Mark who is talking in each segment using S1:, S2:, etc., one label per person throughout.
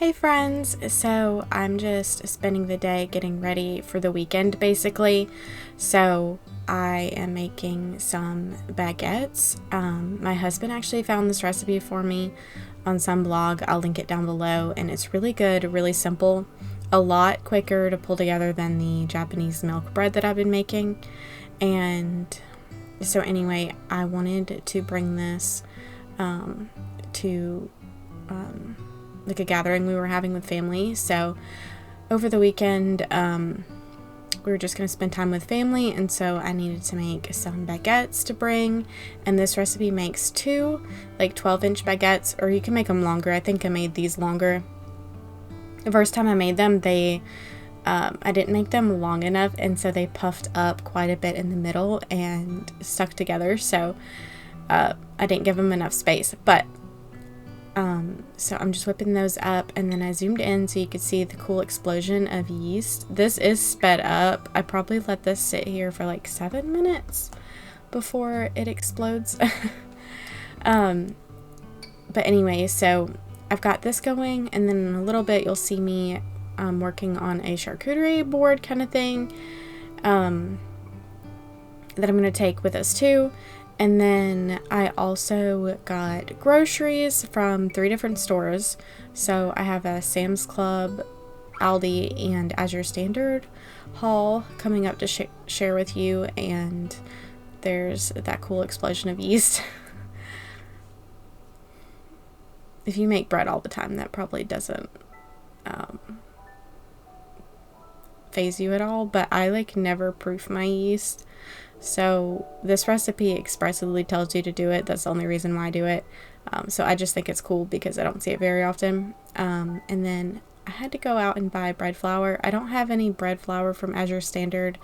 S1: Hey friends, so I'm just spending the day getting ready for the weekend basically. So I am making some baguettes. My husband actually found this recipe for me on some blog. I'll link it down below, and it's really good, really simple, a lot quicker to pull together than the Japanese milk bread that I've been making. And so anyway, I wanted to bring this to like a gathering we were having with family. So over the weekend, we were just going to spend time with family, and so I needed to make some baguettes to bring, and this recipe makes two like 12-inch baguettes, or you can make them longer. I think I made these longer. The first time I made them, I didn't make them long enough, and so they puffed up quite a bit in the middle and stuck together, so I didn't give them enough space. But so I'm just whipping those up, and then I zoomed in so you could see the cool explosion of yeast. This is sped up. I probably let this sit here for like 7 minutes before it explodes. But anyway, so I've got this going, and then in a little bit you'll see me working on a charcuterie board kind of thing that I'm going to take with us too. And then I also got groceries from 3 different stores. So I have a Sam's Club, Aldi, and Azure Standard haul coming up to share with you. And there's that cool explosion of yeast. If you make bread all the time, that probably doesn't phase you at all. But I never proof my yeast. So this recipe expressly tells you to do it. That's the only reason why I do it. So I just think it's cool because I don't see it very often. And then I had to go out and buy bread flour. I don't have any bread flour from Azure Standard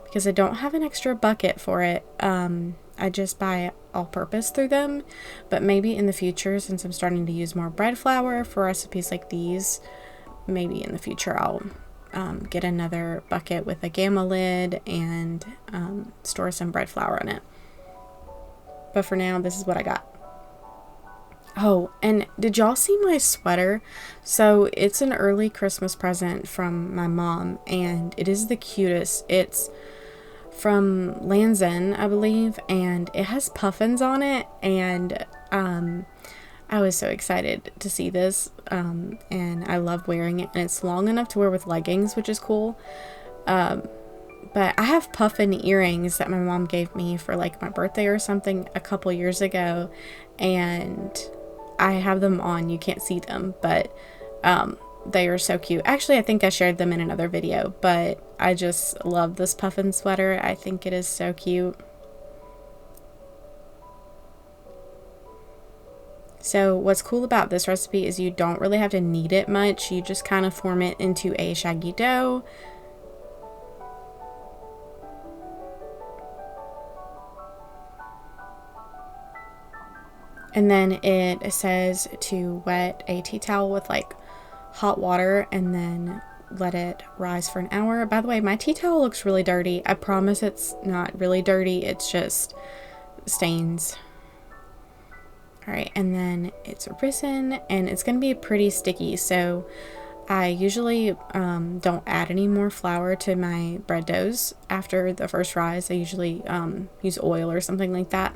S1: because I don't have an extra bucket for it. I just buy all-purpose through them. But maybe in the future, since I'm starting to use more bread flour for recipes like these, maybe in the future I'll get another bucket with a gamma lid and store some bread flour in it. But for now, this is what I got. Oh, and did y'all see my sweater? So it's an early Christmas present from my mom, and it is the cutest. It's from Land's End, I believe, and it has puffins on it, and I was so excited to see this, and I love wearing it, and it's long enough to wear with leggings, which is cool. But I have puffin earrings that my mom gave me for like my birthday or something a couple years ago, and I have them on. You can't see them, but they are so cute. Actually, I think I shared them in another video, but I just love this puffin sweater. I think it is so cute. So what's cool about this recipe is you don't really have to knead it much. You just kind of form it into a shaggy dough. And then it says to wet a tea towel with like hot water and then let it rise for an hour. By the way, my tea towel looks really dirty. I promise it's not really dirty. It's just stains. Alright, and then it's risen, and it's going to be pretty sticky, so I usually don't add any more flour to my bread doughs after the first rise. I usually use oil or something like that,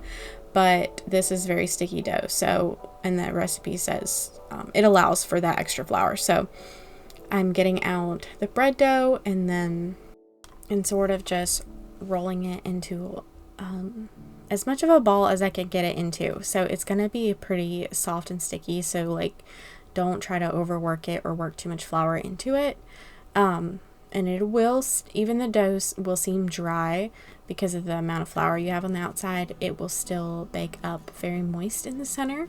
S1: but this is very sticky dough, so, and the recipe says it allows for that extra flour. So I'm getting out the bread dough and sort of just rolling it into as much of a ball as I can get it into. So it's going to be pretty soft and sticky, so don't try to overwork it or work too much flour into it. And it will, even the dough will seem dry because of the amount of flour you have on the outside. It will still bake up very moist in the center.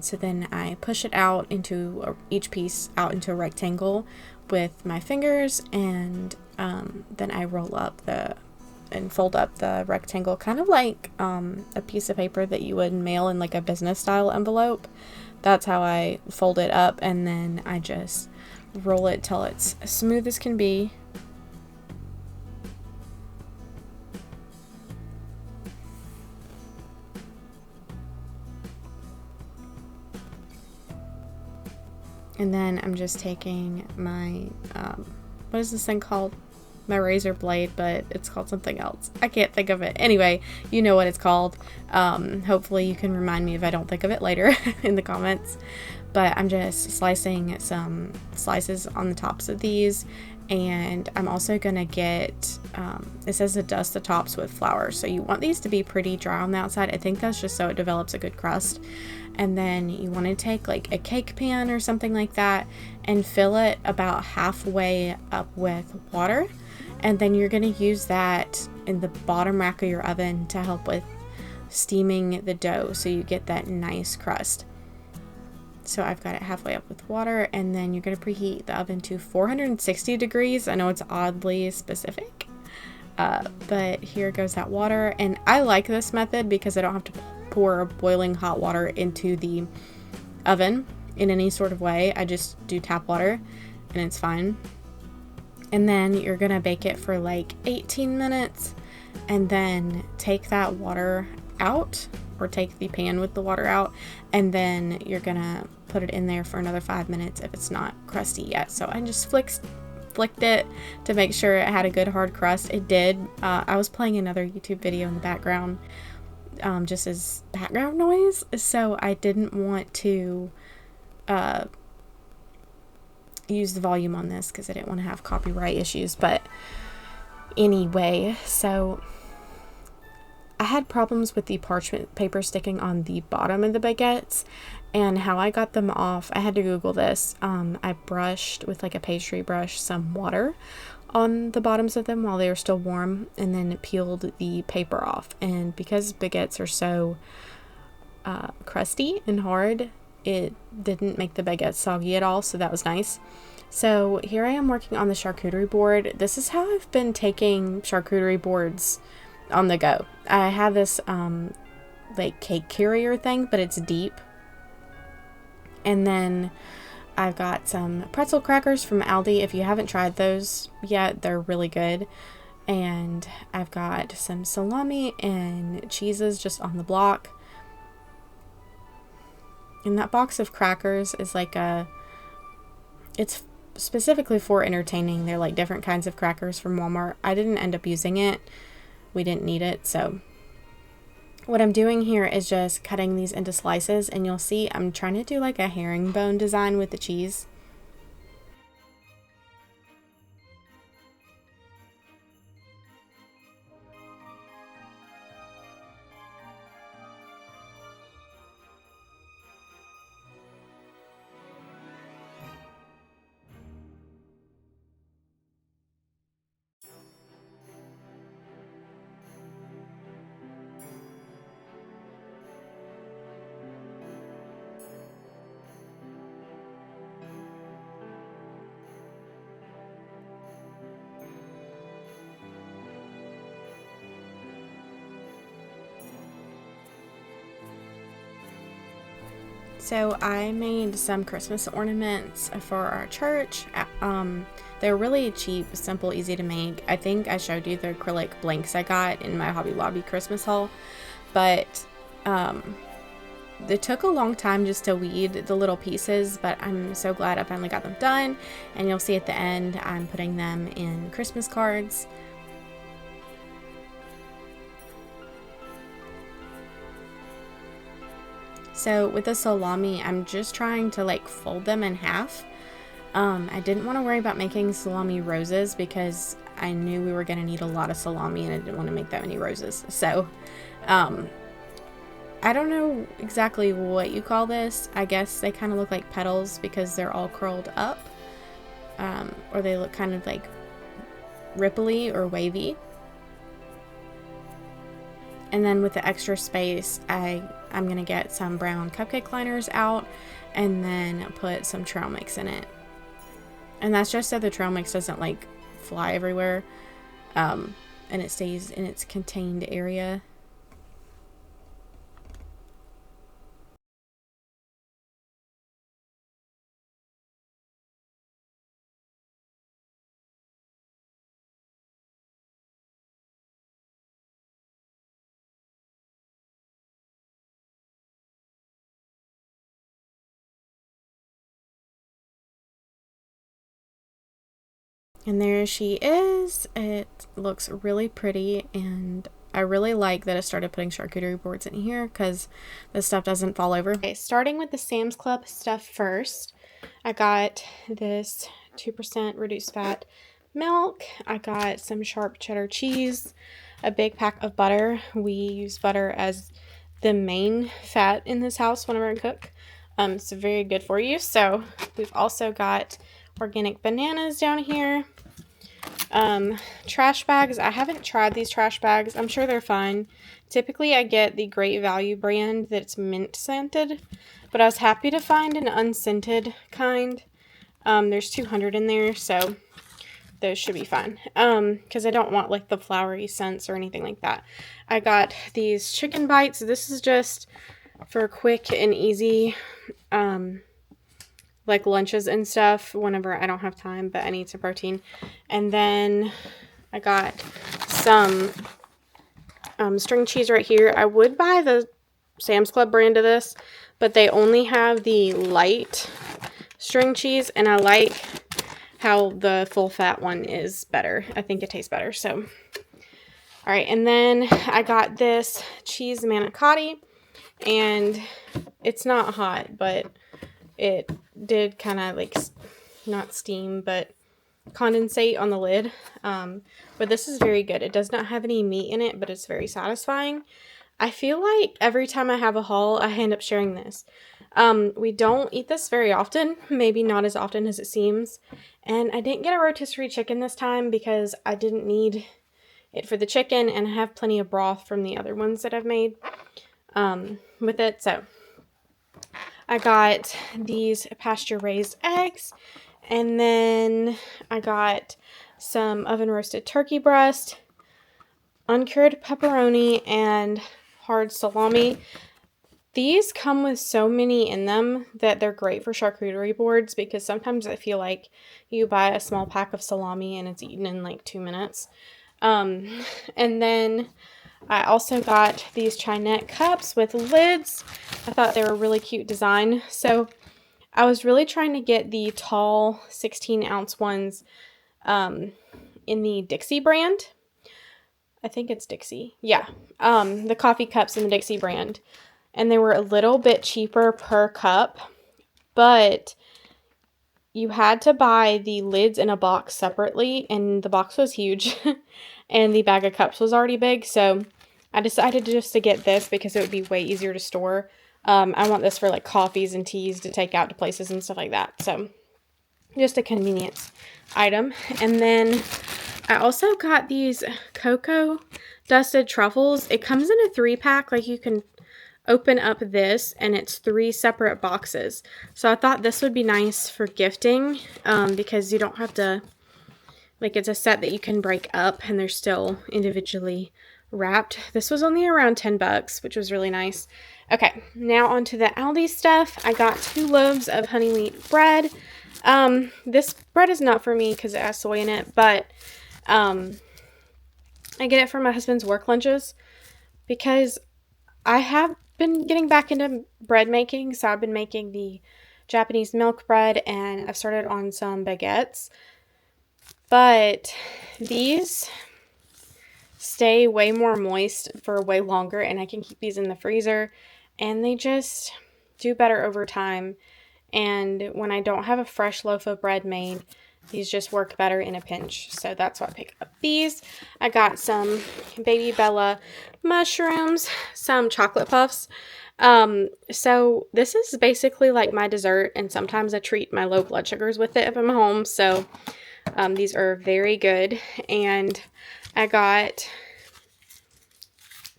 S1: So then I push it out into each piece out into a rectangle with my fingers, and then I roll up and fold up the rectangle, kind of like a piece of paper that you would mail in like a business style envelope. That's how I fold it up, and then I just roll it till it's as smooth as can be. And then I'm just taking my, what is this thing called? My razor blade, but it's called something else. I can't think of it. Anyway, you know what it's called. Hopefully you can remind me if I don't think of it later in the comments. But I'm just slicing some slices on the tops of these. And I'm also going to get, it says to dust the tops with flour. So you want these to be pretty dry on the outside. I think that's just so it develops a good crust. And then you want to take like a cake pan or something like that and fill it about halfway up with water. And then you're going to use that in the bottom rack of your oven to help with steaming the dough so you get that nice crust. So I've got it halfway up with water, and then you're going to preheat the oven to 460 degrees. I know it's oddly specific, but here goes that water. And I like this method because I don't have to pour boiling hot water into the oven in any sort of way. I just do tap water and it's fine. And then you're going to bake it for like 18 minutes and then take that water out, or take the pan with the water out, and then you're going to put it in there for another 5 minutes if it's not crusty yet. So I just flicked it to make sure it had a good hard crust. It did. I was playing another YouTube video in the background, just as background noise, so I didn't want to use the volume on this because I didn't want to have copyright issues. But anyway, so I had problems with the parchment paper sticking on the bottom of the baguettes, and how I got them off, I had to Google this. I brushed with like a pastry brush some water on the bottoms of them while they were still warm, and then peeled the paper off. And because baguettes are so crusty and hard, it didn't make the baguette soggy at all, so that was nice. So here I am working on the charcuterie board. This is how I've been taking charcuterie boards on the go. I have this like cake carrier thing, but it's deep. And then I've got some pretzel crackers from Aldi. If you haven't tried those yet, they're really good. And I've got some salami and cheeses just on the block. And that box of crackers is like it's specifically for entertaining. They're like different kinds of crackers from Walmart. I didn't end up using it. We didn't need it, so what I'm doing here is just cutting these into slices, and you'll see I'm trying to do like a herringbone design with the cheese. So I made some Christmas ornaments for our church. They're really cheap, simple, easy to make. I think I showed you the acrylic blanks I got in my Hobby Lobby Christmas haul, but it took a long time just to weed the little pieces, but I'm so glad I finally got them done. And you'll see at the end I'm putting them in Christmas cards. So with the salami, I'm just trying to like fold them in half. I didn't want to worry about making salami roses because I knew we were going to need a lot of salami and I didn't want to make that many roses. So I don't know exactly what you call this. I guess they kind of look like petals because they're all curled up, or they look kind of like ripply or wavy. And then with the extra space, I'm going to get some brown cupcake liners out and then put some trail mix in it. And that's just so the trail mix doesn't like fly everywhere, and it stays in its contained area. And there she is. It looks really pretty, and I really like that I started putting charcuterie boards in here because the stuff doesn't fall over. Okay, starting with the Sam's Club stuff first, I got this 2% reduced fat milk. I got some sharp cheddar cheese, a big pack of butter. We use butter as the main fat in this house whenever I cook. It's very good for you. So we've also got organic bananas down here. Trash bags. I haven't tried these trash bags. I'm sure they're fine. Typically I get the Great Value brand that's mint scented, but I was happy to find an unscented kind. There's 200 in there, so those should be fine. Because I don't want like the flowery scents or anything like that. I got these chicken bites. This is just for quick and easy, like lunches and stuff whenever I don't have time, but I need some protein. And then I got some string cheese right here. I would buy the Sam's Club brand of this, but they only have the light string cheese, and I like how the full fat one is better. I think it tastes better. So, all right. And then I got this cheese manicotti, and it's not hot, but it did kind of like not steam, but condensate on the lid. But this is very good. It does not have any meat in it, but it's very satisfying. I feel like every time I have a haul, I end up sharing this. We don't eat this very often, maybe not as often as it seems. And I didn't get a rotisserie chicken this time because I didn't need it for the chicken, and I have plenty of broth from the other ones that I've made with it. So I got these pasture raised eggs, and then I got some oven roasted turkey breast, uncured pepperoni, and hard salami. These come with so many in them that they're great for charcuterie boards, because sometimes I feel like you buy a small pack of salami and it's eaten in like 2 minutes. And then I also got these Chinette cups with lids. I thought they were a really cute design. So I was really trying to get the tall 16-ounce ones in the Dixie brand. I think it's Dixie. Yeah. The coffee cups in the Dixie brand. And they were a little bit cheaper per cup, but you had to buy the lids in a box separately, and the box was huge, and the bag of cups was already big, so I decided just to get this because it would be way easier to store. I want this for like coffees and teas to take out to places and stuff like that, so just a convenience item. And then I also got these cocoa dusted truffles. It comes in a 3-pack, like you can open up this and it's 3 separate boxes. So I thought this would be nice for gifting because you don't have to, like, it's a set that you can break up and they're still individually wrapped. This was only around $10, which was really nice. Okay, now onto the Aldi stuff. I got 2 loaves of honey wheat bread. This bread is not for me because it has soy in it, but I get it for my husband's work lunches because I have been getting back into bread making. So I've been making the Japanese milk bread, and I've started on some baguettes, but these stay way more moist for way longer, and I can keep these in the freezer, and they just do better over time. And when I don't have a fresh loaf of bread made, these just work better in a pinch. So that's why I picked up these. I got some Baby Bella mushrooms, some chocolate puffs. So this is basically like my dessert, and sometimes I treat my low blood sugars with it if I'm home. So these are very good. And I got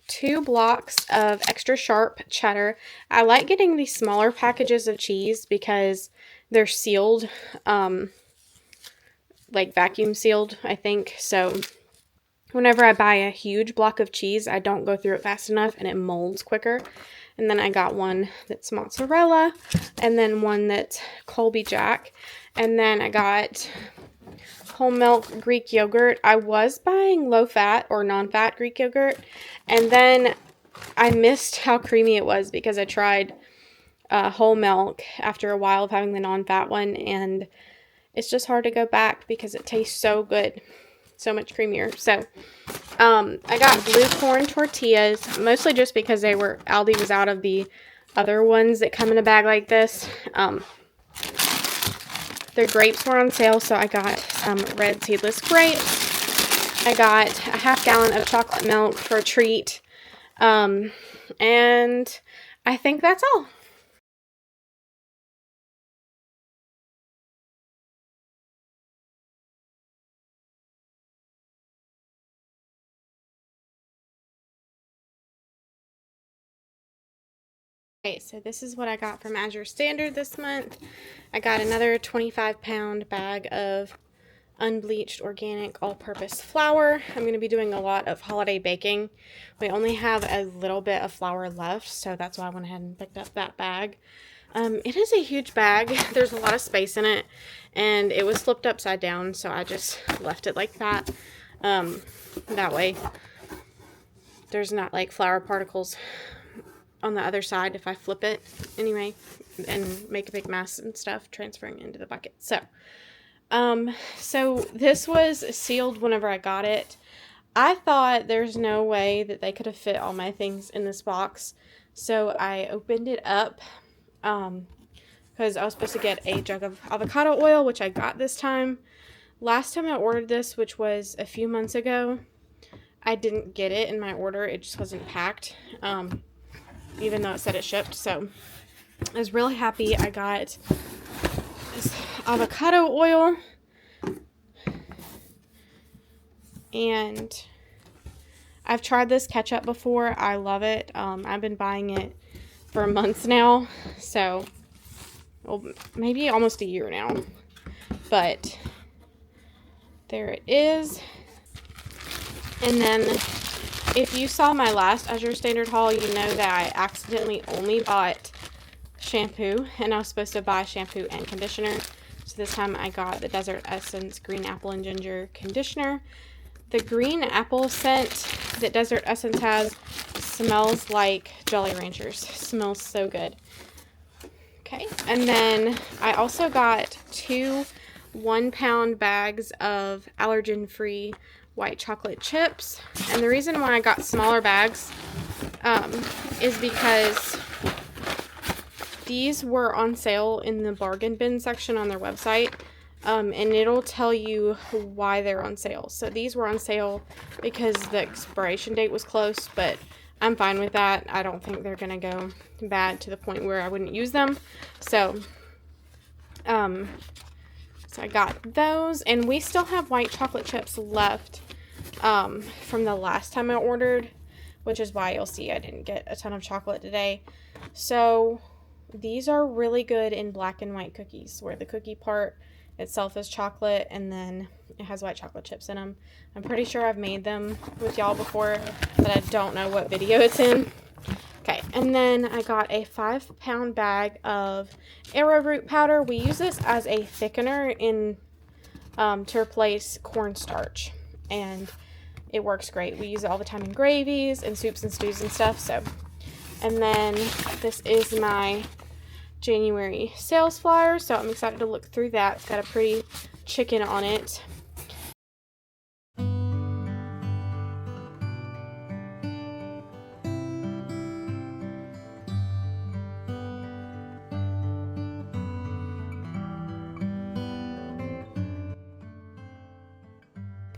S1: 2 blocks of extra sharp cheddar. I like getting these smaller packages of cheese because they're sealed, like vacuum sealed, I think. So whenever I buy a huge block of cheese, I don't go through it fast enough and it molds quicker. And then I got one that's mozzarella, and then one that's Colby Jack. And then I got whole milk Greek yogurt. I was buying low fat or non-fat Greek yogurt, and then I missed how creamy it was because I tried whole milk after a while of having the non-fat one, and it's just hard to go back because it tastes so good. So much creamier. So, I got blue corn tortillas, mostly just because Aldi was out of the other ones that come in a bag like this. Their grapes were on sale, so I got some red seedless grapes. I got a half gallon of chocolate milk for a treat. And I think that's all. Okay, so this is what I got from Azure Standard this month. I got another 25-pound bag of unbleached organic all-purpose flour. I'm going to be doing a lot of holiday baking. We only have a little bit of flour left, so that's why I went ahead and picked up that bag. It is a huge bag. There's a lot of space in it, and it was flipped upside down, so I just left it like that. That way there's not like flour particles on the other side if I flip it anyway and make a big mess and stuff transferring into the bucket. So this was sealed whenever I got it. I thought there's no way that they could have fit all my things in this box. So I opened it up because I was supposed to get a jug of avocado oil, which I got this time. Last time I ordered this, which was a few months ago, I didn't get it in my order. It just wasn't packed. Even though it said it shipped. So I was really happy I got this avocado oil. And I've tried this ketchup before. I love it. I've been buying it for months now. So, well, maybe almost a year now. But there it is. And then if you saw my last Azure Standard haul, you know that I accidentally only bought shampoo, and I was supposed to buy shampoo and conditioner. So this time I got the Desert Essence Green Apple and Ginger Conditioner. The green apple scent that Desert Essence has smells like Jolly Ranchers. Smells so good. Okay, and then I also got 2 1-pound bags of allergen-free white chocolate chips. And the reason why I got smaller bags is because these were on sale in the bargain bin section on their website. And it'll tell you why they're on sale. So these were on sale because the expiration date was close, but I'm fine with that. I don't think they're going to go bad to the point where I wouldn't use them. So I got those, and we still have white chocolate chips left from the last time I ordered, which is why you'll see I didn't get a ton of chocolate today. So these are really good in black and white cookies, where the cookie part itself is chocolate and then it has white chocolate chips in them. I'm pretty sure I've made them with y'all before, but I don't know what video it's in. Okay, and then I got a 5-pound bag of arrowroot powder. We use this as a thickener in to replace cornstarch, and it works great. We use it all the time in gravies and soups and stews and stuff. So, and then this is my January sales flyer, so I'm excited to look through that. It's got a pretty chicken on it.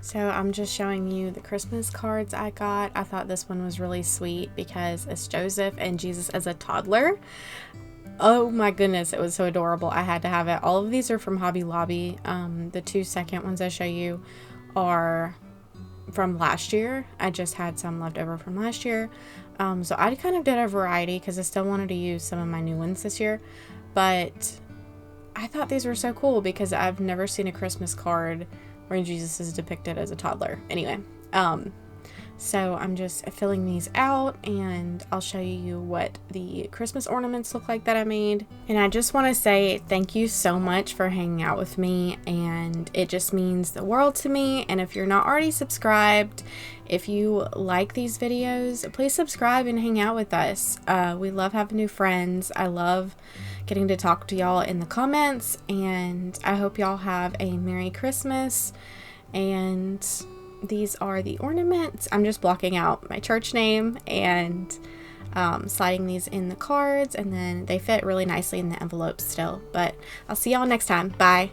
S1: So I'm just showing you the Christmas cards I got. I thought this one was really sweet because it's Joseph and Jesus as a toddler. Oh my goodness, it was so adorable. I had to have it. All of these are from Hobby Lobby. The 2 second ones I show you are from last year. I just had some left over from last year. So I kind of did a variety because I still wanted to use some of my new ones this year. But I thought these were so cool because I've never seen a Christmas card where Jesus is depicted as a toddler. Anyway, So I'm just filling these out, and I'll show you what the Christmas ornaments look like that I made. And I just want to say thank you so much for hanging out with me, and it just means the world to me. And if you're not already subscribed, if you like these videos, please subscribe and hang out with us. We love having new friends. I love getting to talk to y'all in the comments, and I hope y'all have a Merry Christmas. And these are the ornaments. I'm just blocking out my church name and sliding these in the cards, and then they fit really nicely in the envelopes still. But I'll see y'all next time. Bye.